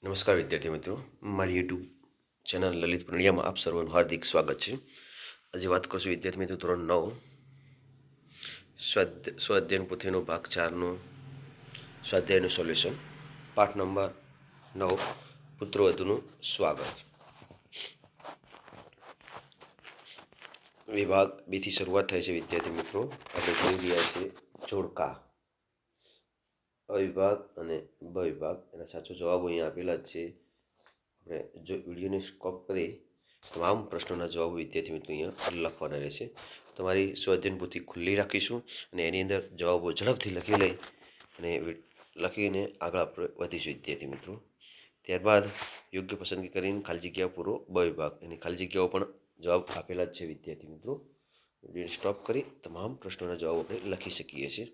નમસ્કાર વિદ્યાર્થી મિત્રો, મારી યુટ્યુબ ચેનલ લલિત પ્રણિયામાં આપ સર્વનું હાર્દિક સ્વાગત છે. આજે વાત કરશું વિદ્યાર્થી મિત્રો ધોરણ 9 સ્વાધ્યાયન પોથીનો ભાગ 4નું સ્વાધ્યાયનું સોલ્યુશન, પાઠ નંબર 9 પુત્રવધુનું સ્વાગત. વિભાગ 2 થી શરૂઆત થાય છે. વિદ્યાર્થી મિત્રો, આપણે જોઈ રહ્યા છીએ જોડકા અવિભાગ અને બ વિભાગ. એના સાચો જવાબો અહીંયા આપેલા જ છે. આપણે જો વિડીયોને સ્ટોપ કરી તમામ પ્રશ્નોના જવાબો વિદ્યાર્થી મિત્રો અહીંયા લખવાના રહેશે. તમારી સ્વાધ્યાયન પોથી ખુલ્લી રાખીશું અને એની અંદર જવાબો ઝડપથી લખીને આગળ આપણે વધીશું વિદ્યાર્થી મિત્રો. ત્યારબાદ યોગ્ય પસંદગી કરીને ખાલી જગ્યા પૂરો બ વિભાગ, એની ખાલી જગ્યાઓ પણ જવાબ આપેલા જ છે વિદ્યાર્થી મિત્રો. વિડીયો સ્ટોપ કરી તમામ પ્રશ્નોના જવાબ આપણે લખી શકીએ છીએ.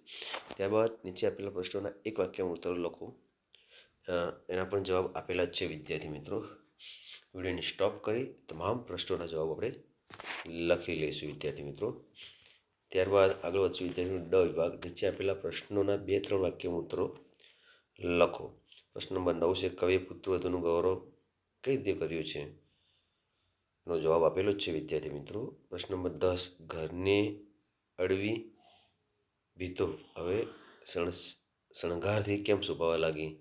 ત્યારબાદ નીચે આપેલા પ્રશ્નોના એક વાક્યમાં ઉત્તરો લખો, એના પણ જવાબ આપેલા જ છે વિદ્યાર્થી મિત્રો. વિડીયોને સ્ટોપ કરી તમામ પ્રશ્નોના જવાબ આપણે લખી લઈશું વિદ્યાર્થી મિત્રો. ત્યારબાદ આગળ વધશું વિદ્યાર્થી ડ વિભાગ. નીચે આપેલા પ્રશ્નોના 2-3 વાક્યમાં ઉત્તરો લખો. પ્રશ્ન નંબર 9 છે, કવિએ પુત્રવધુનું ગૌરવ કઈ રીતે કર્યું છે? નો જવાબ આપેલો જ છે વિદ્યાર્થી મિત્રો. પ્રશ્ન નંબર 10, ઘરને અડવી ભીતો હવે શણગારથી કેમ સુભાવા લાગી?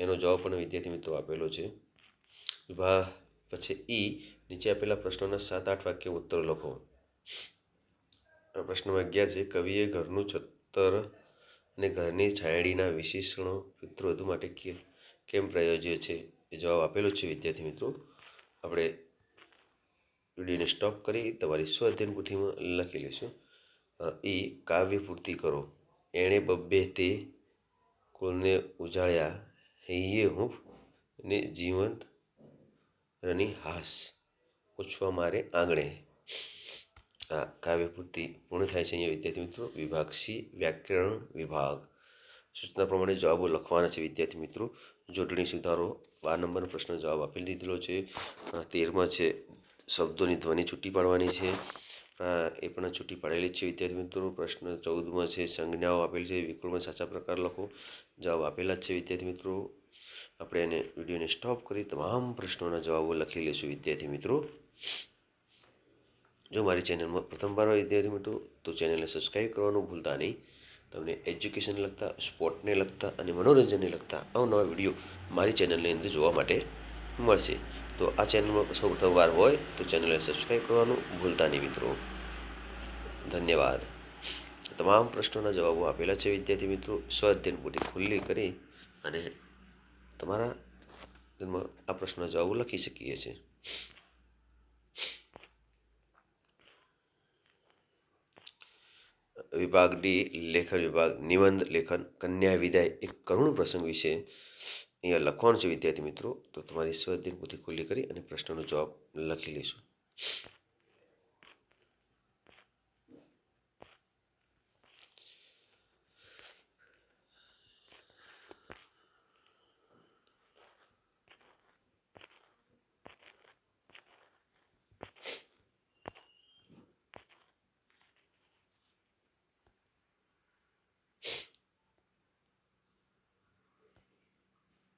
એનો જવાબ પણ વિદ્યાર્થી મિત્રો આપેલો છે. વિભાગ પછી ઈ, નીચે આપેલા પ્રશ્નોના 7-8 વાક્ય ઉત્તર લખો. પ્રશ્ન નંબર 11 છે, કવિએ ઘરનું છત્તર અને ઘરની છાયડીના વિશેષણો પુત્રવધુ માટે કેમ પ્રયોજ્ય છે? એ જવાબ આપેલો છે વિદ્યાર્થી મિત્રો. આપણે વિડીયોને સ્ટોપ કરી તમારી સ્વાધ્યાયન પોથીમાં લખી લઈશું. ઈ, કાવ્ય પૂર્તિ કરો. એણે બબ્બે તે કુળને ઉજાળ્યા, હૈયે હૂંફ ને જીવંત રની હાસ, પૂછવા મારે આંગણે. આ કાવ્ય પૂર્તિ પૂર્ણ થાય છે અહીંયા વિદ્યાર્થી મિત્રો. વિભાગ સી, વ્યાકરણ વિભાગ. સૂચના પ્રમાણે જવાબો લખવાના છે વિદ્યાર્થી મિત્રો. જોડણી સુધારો 12 નંબરનો પ્રશ્ન જવાબ આપી દીધેલો છે. 13માં છે શબ્દોની ધ્વનિ છૂટી પાડવાની છે, એ પણ છૂટી પાડેલી જ છે વિદ્યાર્થી મિત્રો. પ્રશ્ન 14માં છે સંજ્ઞાઓ આપેલી છે, વિકલ્પમાં સાચા પ્રકાર લખો. જવાબ આપેલા જ છે વિદ્યાર્થી મિત્રો. આપણે એને વિડીયોને સ્ટોપ કરી તમામ પ્રશ્નોના જવાબો લખી લઈશું વિદ્યાર્થી મિત્રો. જો મારી ચેનલમાં પ્રથમવાર હોય વિદ્યાર્થી મિત્રો તો ચેનલને સબસ્ક્રાઈબ કરવાનું ભૂલતા નહીં. તમને એજ્યુકેશન લગતા, સ્પોર્ટને લગતા અને મનોરંજનને લગતા અવનવા વિડીયો મારી ચેનલની અંદર જોવા માટે મળશે. તો આ ચેનલમાં સૌ પ્રથમવાર હોય તો ચેનલને સબસ્ક્રાઈબ કરવાનું ભૂલતા નહીં મિત્રો. ધન્યવાદ. તમામ પ્રશ્નોના જવાબો આપેલા છે વિદ્યાર્થી મિત્રો. સ્વાધ્યાયન પોથી ખુલ્લી કરી અને તમારા આ પ્રશ્નના જવાબો લખી શકીએ છીએ. વિભાગ ડી, લેખન વિભાગ. નિબંધ લેખન, કન્યા વિદાય, એક કરુણ પ્રસંગ વિશે અહીંયા લખવાનું છે વિદ્યાર્થી મિત્રો. તો તમારી સ્વાધ્યાયન પોથી ખુલ્લી કરી અને પ્રશ્નનો જવાબ લખી લઈશું.